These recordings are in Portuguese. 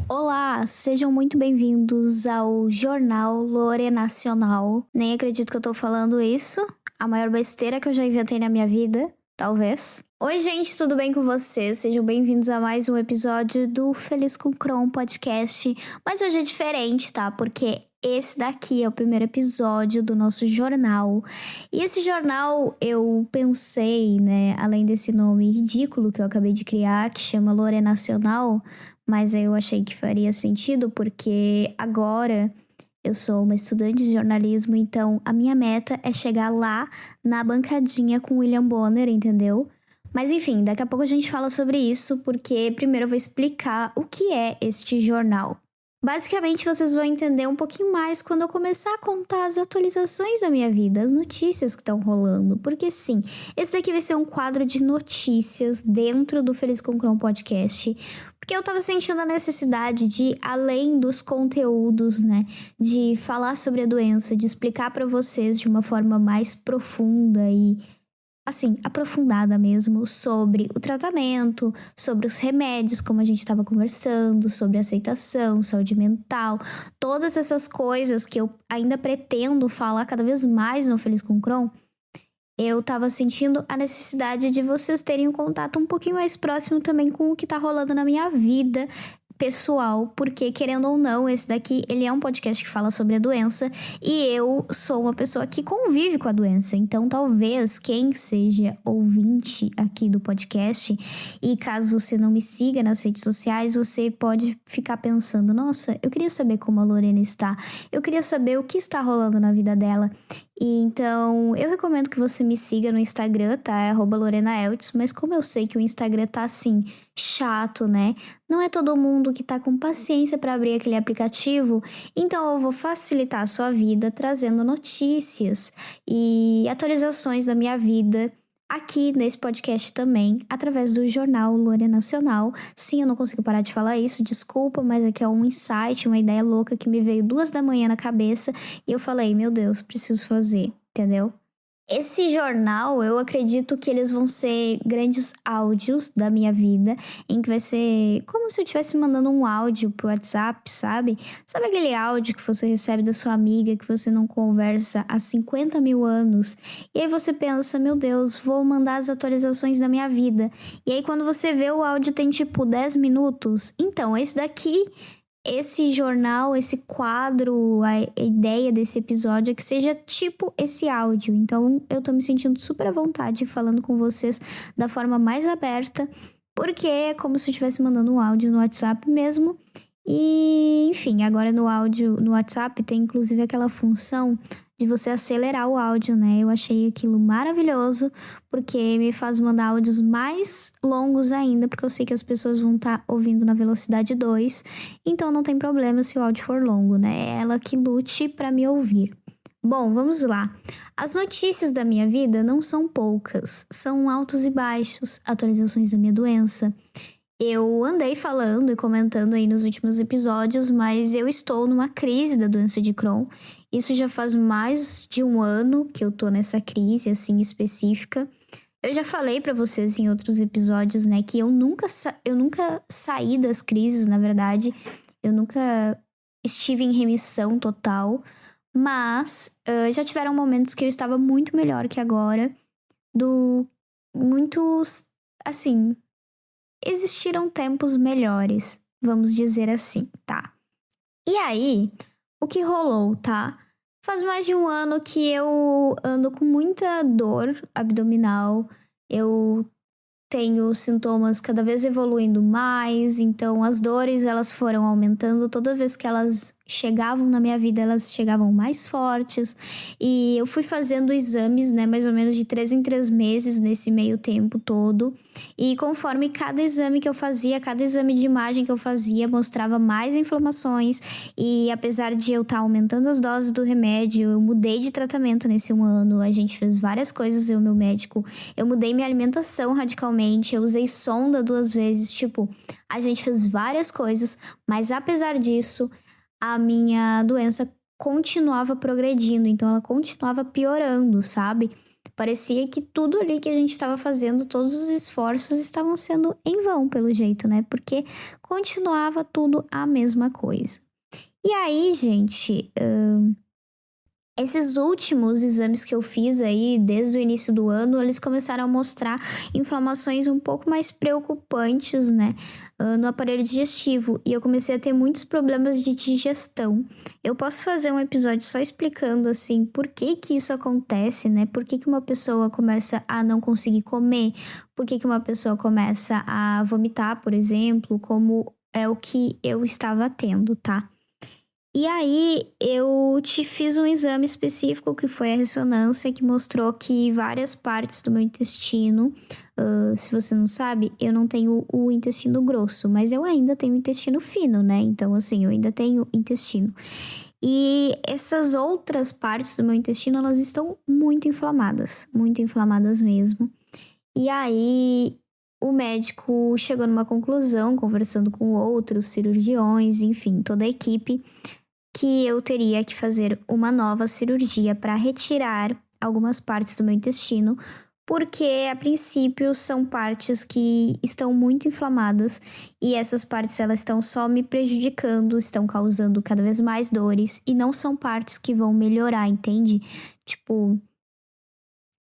Olá, sejam muito bem-vindos ao Jornal Lore Nacional. Nem acredito que eu tô falando isso. A maior besteira que eu já inventei na minha vida, talvez. Oi, gente, tudo bem com vocês? Sejam bem-vindos a mais um episódio do Feliz com Chrome podcast. Mas hoje é diferente, tá? Porque esse daqui é o primeiro episódio do nosso jornal. E esse jornal eu pensei, né, além desse nome ridículo que eu acabei de criar, que chama Lore Nacional, mas eu achei que faria sentido porque agora eu sou uma estudante de jornalismo, então a minha meta é chegar lá na bancadinha com o William Bonner, entendeu? Mas enfim, daqui a pouco a gente fala sobre isso, porque primeiro eu vou explicar o que é este jornal. Basicamente, vocês vão entender um pouquinho mais quando eu começar a contar as atualizações da minha vida, as notícias que estão rolando. Porque sim, esse daqui vai ser um quadro de notícias dentro do Feliz com Chrome podcast. Porque eu tava sentindo a necessidade de, além dos conteúdos, né, de falar sobre a doença, de explicar para vocês de uma forma mais profunda e assim, aprofundada mesmo sobre o tratamento, sobre os remédios, como a gente estava conversando, sobre aceitação, saúde mental, todas essas coisas que eu ainda pretendo falar cada vez mais no Feliz com Crohn. Eu tava sentindo a necessidade de vocês terem um contato um pouquinho mais próximo também com o que tá rolando na minha vida pessoal, porque querendo ou não, esse daqui, ele é um podcast que fala sobre a doença e eu sou uma pessoa que convive com a doença, então talvez quem seja ouvinte aqui do podcast e caso você não me siga nas redes sociais, você pode ficar pensando, nossa, eu queria saber como a Lorena está, eu queria saber o que está rolando na vida dela. E então, eu recomendo que você me siga no Instagram, tá? É @LorenaEltz, mas como eu sei que o Instagram tá assim, chato, né? Não é todo mundo que tá com paciência para abrir aquele aplicativo, então eu vou facilitar a sua vida trazendo notícias e atualizações da minha vida aqui nesse podcast também, através do jornal Lore Nacional. Sim, eu não consigo parar de falar isso, desculpa, mas é que é um insight, uma ideia louca que me veio 2 da manhã na cabeça e eu falei, meu Deus, preciso fazer, entendeu? Esse jornal, eu acredito que eles vão ser grandes áudios da minha vida, em que vai ser como se eu estivesse mandando um áudio pro WhatsApp, sabe? Sabe aquele áudio que você recebe da sua amiga, que você não conversa há 50 mil anos? E aí você pensa, meu Deus, vou mandar as atualizações da minha vida. E aí quando você vê o áudio tem tipo 10 minutos. Então, esse jornal, esse quadro, a ideia desse episódio é que seja tipo esse áudio. Então, eu tô me sentindo super à vontade falando com vocês da forma mais aberta, porque é como se eu estivesse mandando um áudio no WhatsApp mesmo. E, enfim, agora no áudio, no WhatsApp tem inclusive aquela função de você acelerar o áudio, né? Eu achei aquilo maravilhoso, porque me faz mandar áudios mais longos ainda, porque eu sei que as pessoas vão estar ouvindo na velocidade 2, então não tem problema se o áudio for longo, né? É ela que lute para me ouvir. Bom, vamos lá. As notícias da minha vida não são poucas, são altos e baixos, atualizações da minha doença. Eu andei falando e comentando aí nos últimos episódios, mas eu estou numa crise da doença de Crohn. Isso já faz mais de um ano que eu tô nessa crise, assim, específica. Eu já falei pra vocês em outros episódios, né, que eu nunca saí das crises, na verdade. Eu nunca estive em remissão total, mas já tiveram momentos que eu estava muito melhor que agora, muitos, assim, existiram tempos melhores, vamos dizer assim, tá? E aí, o que rolou, tá? Faz mais de um ano que eu ando com muita dor abdominal, eu tenho sintomas cada vez evoluindo mais, então as dores elas foram aumentando toda vez que elas chegavam na minha vida, elas chegavam mais fortes e eu fui fazendo exames, né, mais ou menos de 3 em 3 meses nesse meio tempo todo e conforme cada exame que eu fazia, cada exame de imagem que eu fazia mostrava mais inflamações e apesar de eu estar aumentando as doses do remédio, eu mudei de tratamento nesse um ano, a gente fez várias coisas, eu e meu médico, eu mudei minha alimentação radicalmente, eu usei sonda 2 vezes, tipo, a gente fez várias coisas, mas apesar disso, a minha doença continuava progredindo, então ela continuava piorando, sabe? Parecia que tudo ali que a gente estava fazendo, todos os esforços estavam sendo em vão, pelo jeito, né? Porque continuava tudo a mesma coisa. E aí, gente, esses últimos exames que eu fiz aí, desde o início do ano, eles começaram a mostrar inflamações um pouco mais preocupantes, né, no aparelho digestivo. E eu comecei a ter muitos problemas de digestão. Eu posso fazer um episódio só explicando, assim, por que que isso acontece, né? Por que que uma pessoa começa a não conseguir comer? Por que que uma pessoa começa a vomitar, por exemplo? Como é o que eu estava tendo, tá? E aí, eu te fiz um exame específico que foi a ressonância, que mostrou que várias partes do meu intestino, se você não sabe, eu não tenho o intestino grosso, mas eu ainda tenho o intestino fino, né? Então, assim, eu ainda tenho intestino. E essas outras partes do meu intestino, elas estão muito inflamadas mesmo. E aí, o médico chegou numa conclusão, conversando com outros cirurgiões, enfim, toda a equipe, que eu teria que fazer uma nova cirurgia para retirar algumas partes do meu intestino, porque a princípio são partes que estão muito inflamadas e essas partes elas estão só me prejudicando, estão causando cada vez mais dores e não são partes que vão melhorar, entende? Tipo,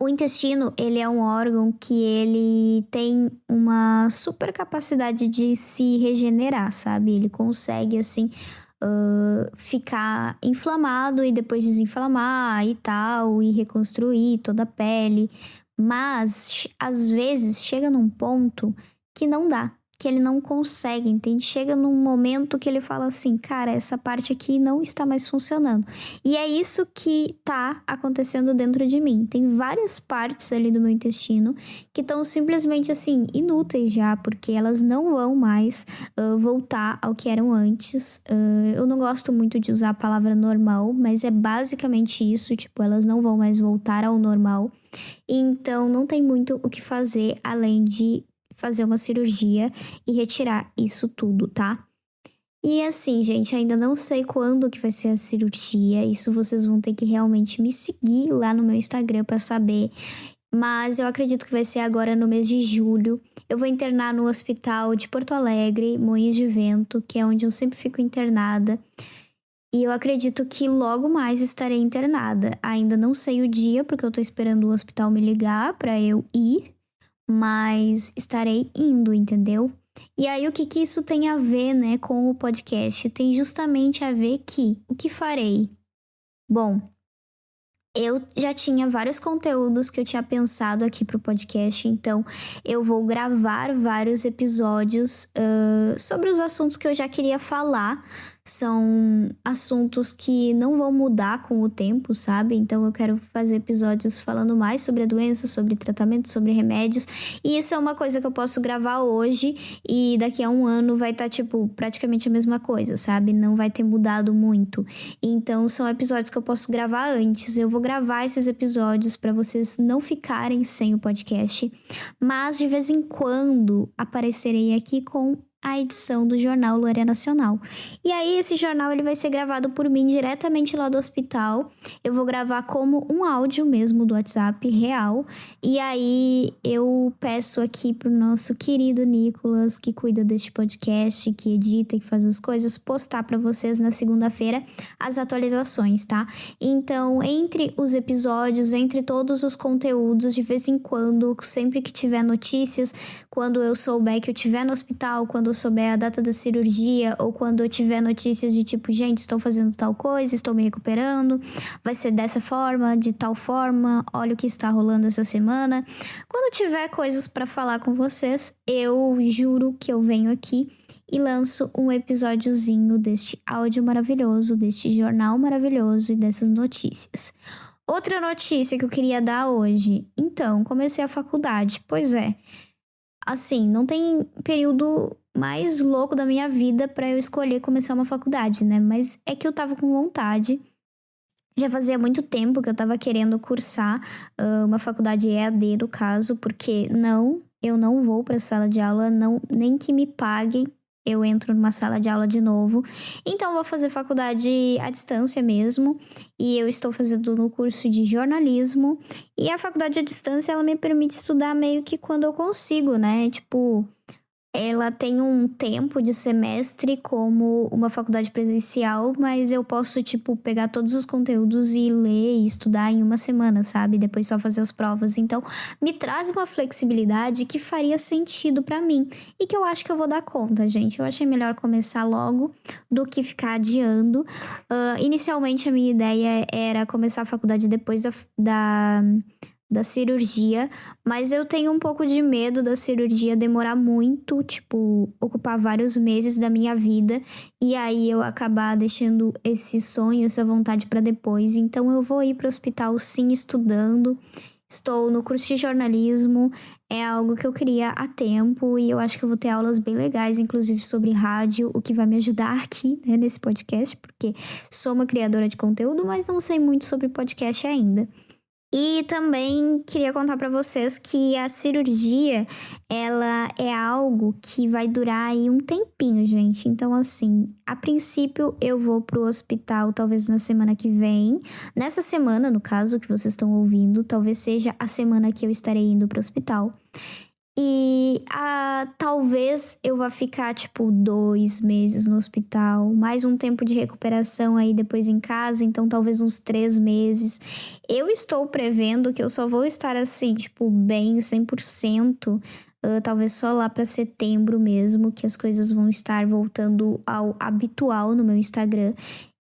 o intestino, ele é um órgão que ele tem uma super capacidade de se regenerar, sabe? Ele consegue, assim, ficar inflamado e depois desinflamar e tal, e reconstruir toda a pele. Mas, às vezes, chega num ponto que não dá, que ele não consegue, entende? Chega num momento que ele fala assim, cara, essa parte aqui não está mais funcionando. E é isso que tá acontecendo dentro de mim. Tem várias partes ali do meu intestino que estão simplesmente assim, inúteis já, porque elas não vão mais voltar ao que eram antes. Eu não gosto muito de usar a palavra normal, mas é basicamente isso, tipo, elas não vão mais voltar ao normal. Então, não tem muito o que fazer além de fazer uma cirurgia e retirar isso tudo, tá? E assim, gente, ainda não sei quando que vai ser a cirurgia. Isso vocês vão ter que realmente me seguir lá no meu Instagram para saber. Mas eu acredito que vai ser agora no mês de julho. Eu vou internar no hospital de Porto Alegre, Moinhos de Vento, que é onde eu sempre fico internada. E eu acredito que logo mais estarei internada. Ainda não sei o dia, porque eu tô esperando o hospital me ligar para eu ir. Mas estarei indo, entendeu? E aí, o que que isso tem a ver, né, com o podcast? Tem justamente a ver que, o que farei? Bom, eu já tinha vários conteúdos que eu tinha pensado aqui pro podcast, então eu vou gravar vários episódios sobre os assuntos que eu já queria falar. São assuntos que não vão mudar com o tempo, sabe? Então eu quero fazer episódios falando mais sobre a doença, sobre tratamento, sobre remédios. E isso é uma coisa que eu posso gravar hoje e daqui a um ano vai estar, tipo, praticamente a mesma coisa, sabe? Não vai ter mudado muito. Então são episódios que eu posso gravar antes. Eu vou gravar esses episódios para vocês não ficarem sem o podcast. Mas de vez em quando aparecerei aqui com a edição do jornal Lorena Nacional. E aí esse jornal ele vai ser gravado por mim diretamente lá do hospital. Eu vou gravar como um áudio mesmo do WhatsApp real. E aí eu peço aqui pro nosso querido Nicolas, que cuida deste podcast, que edita e faz as coisas, postar para vocês na segunda-feira as atualizações, tá? Então, entre os episódios, entre todos os conteúdos, de vez em quando, sempre que tiver notícias, quando eu souber que eu estiver no hospital, quando eu souber a data da cirurgia ou quando eu tiver notícias de tipo, gente, estou fazendo tal coisa, estou me recuperando, vai ser dessa forma, de tal forma, olha o que está rolando essa semana. Quando tiver coisas para falar com vocês, eu juro que eu venho aqui e lanço um episódiozinho deste áudio maravilhoso, deste jornal maravilhoso e dessas notícias. Outra notícia que eu queria dar hoje. Então, comecei a faculdade. Pois é. Assim, não tem período mais louco da minha vida pra eu escolher começar uma faculdade, né? Mas é que eu tava com vontade. Já fazia muito tempo que eu tava querendo cursar uma faculdade EAD, no caso, porque eu não vou pra sala de aula, não, nem que me paguem, eu entro numa sala de aula de novo. Então, vou fazer faculdade à distância mesmo. E eu estou fazendo no curso de jornalismo. E a faculdade à distância, ela me permite estudar meio que quando eu consigo, né? Tipo, ela tem um tempo de semestre como uma faculdade presencial, mas eu posso, tipo, pegar todos os conteúdos e ler e estudar em uma semana, sabe? Depois só fazer as provas. Então, me traz uma flexibilidade que faria sentido pra mim e que eu acho que eu vou dar conta, gente. Eu achei melhor começar logo do que ficar adiando. Inicialmente, a minha ideia era começar a faculdade depois da cirurgia, mas eu tenho um pouco de medo da cirurgia demorar muito, tipo, ocupar vários meses da minha vida e aí eu acabar deixando esse sonho, essa vontade para depois. Então eu vou ir para o hospital sim, estudando. Estou no curso de jornalismo, é algo que eu queria há tempo e eu acho que eu vou ter aulas bem legais, inclusive sobre rádio, o que vai me ajudar aqui, né, nesse podcast, porque sou uma criadora de conteúdo, mas não sei muito sobre podcast ainda. E também queria contar pra vocês que a cirurgia, ela é algo que vai durar aí um tempinho, gente. Então, assim, a princípio eu vou pro hospital talvez na semana que vem. Nessa semana, no caso, que vocês estão ouvindo, talvez seja a semana que eu estarei indo pro hospital. E talvez eu vá ficar, tipo, 2 meses no hospital, mais um tempo de recuperação aí depois em casa, então talvez uns 3 meses. Eu estou prevendo que eu só vou estar assim, tipo, bem 100%, talvez só lá para setembro mesmo, que as coisas vão estar voltando ao habitual no meu Instagram.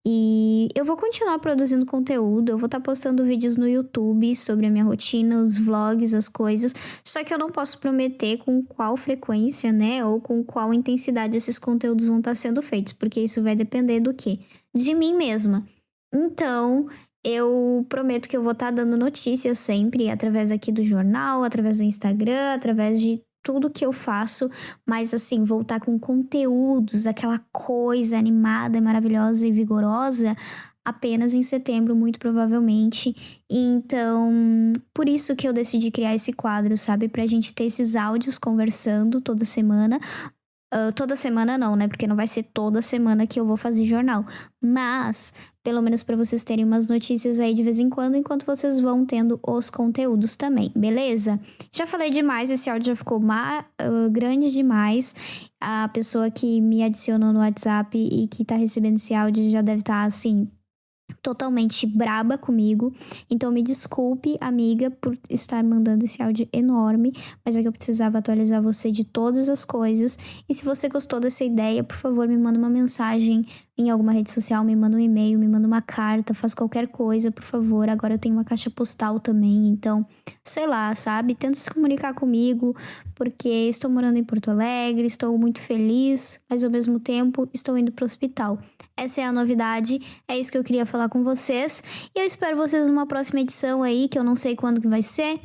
E eu vou continuar produzindo conteúdo, eu vou estar postando vídeos no YouTube sobre a minha rotina, os vlogs, as coisas. Só que eu não posso prometer com qual frequência, né? Ou com qual intensidade esses conteúdos vão estar sendo feitos, porque isso vai depender do quê? De mim mesma. Então, eu prometo que eu vou estar dando notícias sempre através aqui do jornal, através do Instagram, através de tudo que eu faço, mas assim, voltar com conteúdos, aquela coisa animada, maravilhosa e vigorosa, apenas em setembro, muito provavelmente. Então, por isso que eu decidi criar esse quadro, sabe? Pra gente ter esses áudios conversando toda semana. Toda semana não, né? Porque não vai ser toda semana que eu vou fazer jornal. Mas, pelo menos para vocês terem umas notícias aí de vez em quando, enquanto vocês vão tendo os conteúdos também, beleza? Já falei demais, esse áudio já ficou grande demais. A pessoa que me adicionou no WhatsApp e que tá recebendo esse áudio já deve estar, assim, totalmente braba comigo. Então me desculpe, amiga, por estar mandando esse áudio enorme, mas é que eu precisava atualizar você de todas as coisas. E se você gostou dessa ideia, por favor, me manda uma mensagem em alguma rede social, me manda um e-mail, me manda uma carta, faz qualquer coisa, por favor. Agora eu tenho uma caixa postal também, então, sei lá, sabe? Tenta se comunicar comigo, porque estou morando em Porto Alegre, estou muito feliz, mas ao mesmo tempo estou indo para o hospital. Essa é a novidade, é isso que eu queria falar com vocês. E eu espero vocês numa próxima edição aí, que eu não sei quando que vai ser.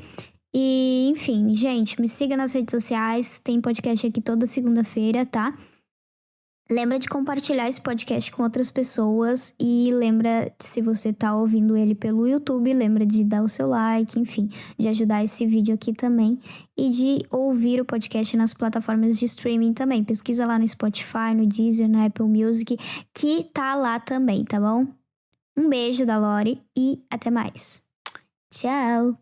E, enfim, gente, me siga nas redes sociais, tem podcast aqui toda segunda-feira, tá? Lembra de compartilhar esse podcast com outras pessoas e lembra, se você tá ouvindo ele pelo YouTube, lembra de dar o seu like, enfim, de ajudar esse vídeo aqui também e de ouvir o podcast nas plataformas de streaming também. Pesquisa lá no Spotify, no Deezer, na Apple Music, que tá lá também, tá bom? Um beijo da Lori e até mais. Tchau!